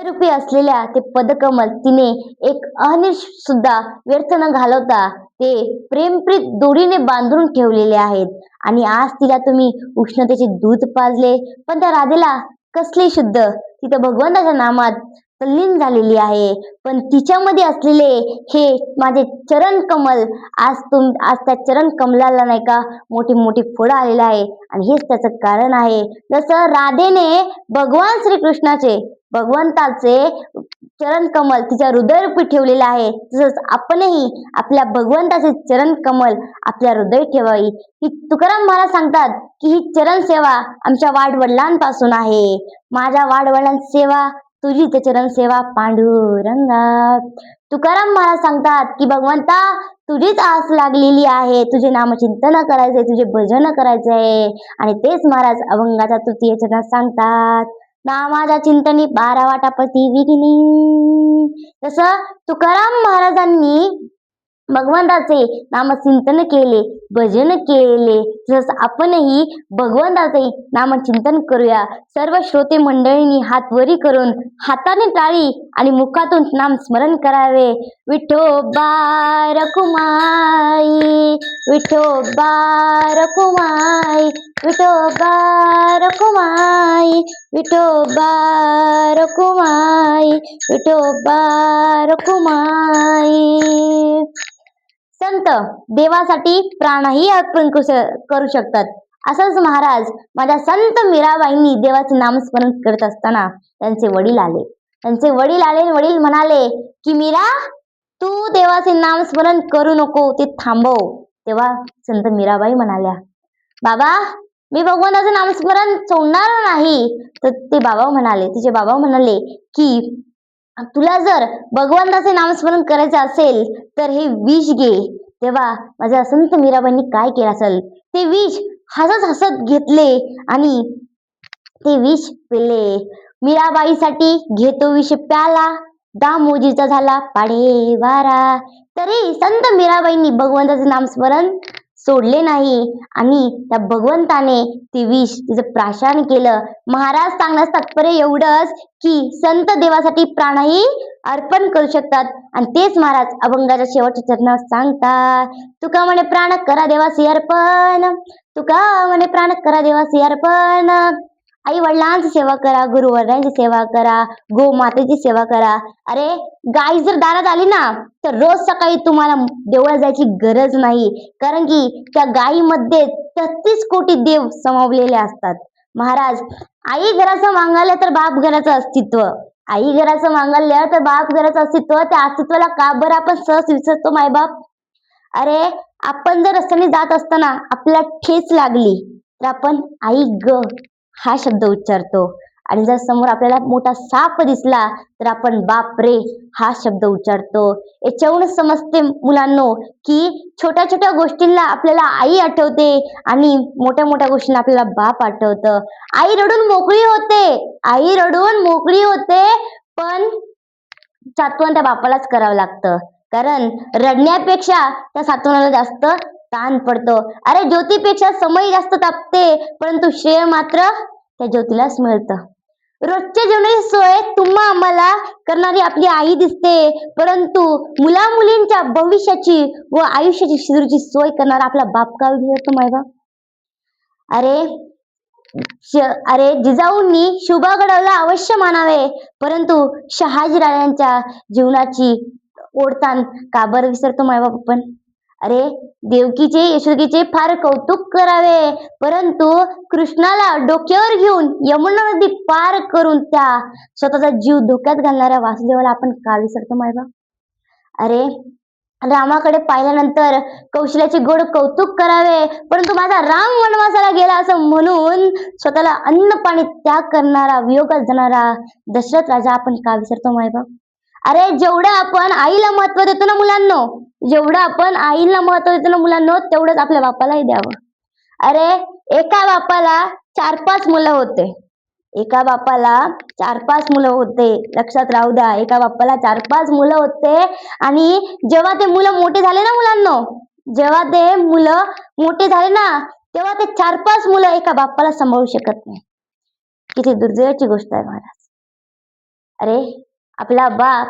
रूपी असलेल्या ते पदकमल तिने एक अनिश सुद्धा व्यर्थ न घालवता ते प्रेमप्रीत दोरीने बांधून ठेवलेले आहेत. आणि आज तिला तुम्ही उष्णतेचे दूध पाजले, पण त्या राधेला कसले शुद्ध, ती तर भगवंताच्या नामात तल्लीन झालेली आहे. पण तिच्यामध्ये असलेले हे माझे चरण कमल, आज त्या चरण कमलाला नाही का मोठी मोठी फळं आलेलं आहे. आणि हेच त्याचं कारण आहे. जसं राधेने भगवान श्रीकृष्णाचे, भगवंताचे चरण कमल तिच्या हृदयरूपी ठेवलेले आहे, तसंच आपणही आपल्या भगवंताचे चरण कमल आपल्या हृदय ठेवावी. ही तुकाराम महाराज सांगतात की ही चरण सेवा आमच्या वाडवडिलांपासून आहे. माझ्या वाडवडिलांची सेवा, तुझी ते चरण सेवा पांडुरंगा. तुकाराम महाराज सांगतात की भगवंता तुझीच आस लागलेली आहे, तुझे नामचिंतन करायचे, तुझे भजन करायचे आहे. आणि तेच महाराज अभंगाच्या तृतीय चरणात सांगतात, नामाच्या चिंतनी 12 वाटापती विघ्नी. तसं तुकाराम महाराजांनी भगवंताचे नामचिंतन केले, भजन केले, तसंच आपणही भगवंताचे नामचिंतन करूया. सर्व श्रोते मंडळींनी हात वरी करून हाताने टाळी आणि मुखातून नाम स्मरण करावे. विठोबा रखुमाई, विठोबा रखुमाई, विठोबा रखुमाई, विठोबा रखुमाई, विठोबा रखुमाई. संत देवासाठी प्राणही अर्पण करू शकतात. असंच महाराज माझ्या संत मीराबाईंनी देवाचे नामस्मरण करत असताना त्यांचे वडील आले. वडील म्हणाले की मीरा, तू देवाचे नामस्मरण करू नको, ते थांबव. तेव्हा संत मीराबाई म्हणाल्या, बाबा मी भगवंताचे नामस्मरण सोडणार नाही. तर तिचे बाबा म्हणाले की तुला जर भगवंताचे नामस्मरण करायचे असेल तर हे विष घे. तेव्हा माझ्या संत मीराबाईंनी काय केलं असेल, ते विष हसत हसत घेतले आणि ते विष पिले. मीराबाईसाठी घेतो विष प्याला, दामोजीचा झाला पाडे वारा. तरी संत मीराबाईंनी भगवंताचे नामस्मरण सोडले नाही आणि त्या भगवंताने ते विष तिचं प्राशन केलं. महाराज सांगण्यास तात्पर्य एवढंच की संत देवासाठी प्राणही अर्पण करू शकतात. आणि तेच महाराज अभंगाच्या शेवटच्या चरणात सांगतात, तुका म्हणे प्राण करा देवासी अर्पण, तुका म्हणे प्राण करा देवासी अर्पण. आई वडिलांची सेवा करा, गुरुवर्यांची सेवा करा, गोमातेची सेवा करा. अरे गाय जर दारात आली ना तर रोज सकाळी तुम्हाला देवळात जायची गरज नाही, कारण की त्या गायीमध्ये 33 कोटी देव समावलेले असतात. महाराज आई घराचं मागायला तर बाप घराचं अस्तित्व, आई घराचं मागायला तर बाप घराचं अस्तित्व, त्या अस्तित्वाला का बरं आपण सहज विसरतो मायबाप. अरे आपण जर रस्त्याने जात असताना आपल्याला ठेच लागली तर आपण आई ग हा शब्द उच्चारतो, आणि जर समोर आपल्याला मोठा साप दिसला तर आपण बाप रे हा शब्द उच्चारतो. याच्यावरून समजते मुलांनो की छोट्या छोट्या गोष्टींना आपल्याला आई आठवते आणि मोठ्या मोठ्या गोष्टींना आपल्याला बाप आठवतं. आई रडून मोकळी होते, पण सात्वन त्या बापालाच करावं लागतं, कारण रडण्यापेक्षा त्या सात्वनाला जास्त ताण पडतो. अरे ज्योतीपेक्षा समय जास्त तापते, परंतु श्रेय मात्र त्या ज्योतीलाच मिळतं. रोजच्या जेवणाची सोय तुम्हा आम्हाला करणारी आपली आई दिसते, परंतु मुला मुलींच्या भविष्याची व आयुष्याची शिरूची सोय करणारा आपला बाप का विसरतो मायबाप. अरे जिजाऊंनी शुभा घडवला अवश्य मानावे, परंतु शहाजीराजांच्या जीवनाची ओढताण का बरं विसरतो मायबाप आपण. अरे देवकीचे यशोदीचे फार कौतुक करावे, परंतु कृष्णाला डोक्यावर घेऊन यमुना नदी पार करून त्या स्वतःचा जीव धोक्यात घालणाऱ्या वासुदेवाला आपण का विसरतो मायबाप. अरे रामाकडे पाहिल्यानंतर कौशल्याचे गोड कौतुक करावे, परंतु माझा राम वनवासाला गेला असं म्हणून स्वतःला अन्न पाणी त्याग करणारा, वियोगात जाणारा दशरथ राजा आपण का विसरतो मायबाप. अरे जेवढं आपण आईला महत्व देतो ना मुलांनो, तेवढंच आपल्या बापालाही द्यावं. अरे एका बापाला 4-5 मुलं होते, लक्षात राहू द्या, एका बापाला 4-5 मुलं होते. आणि जेव्हा ते मुलं मोठे झाले ना, तेव्हा ते 4-5 मुलं एका बापाला सांभाळू शकत नाही. किती दुर्दैवाची गोष्ट आहे महाराज. अरे, आपला बाप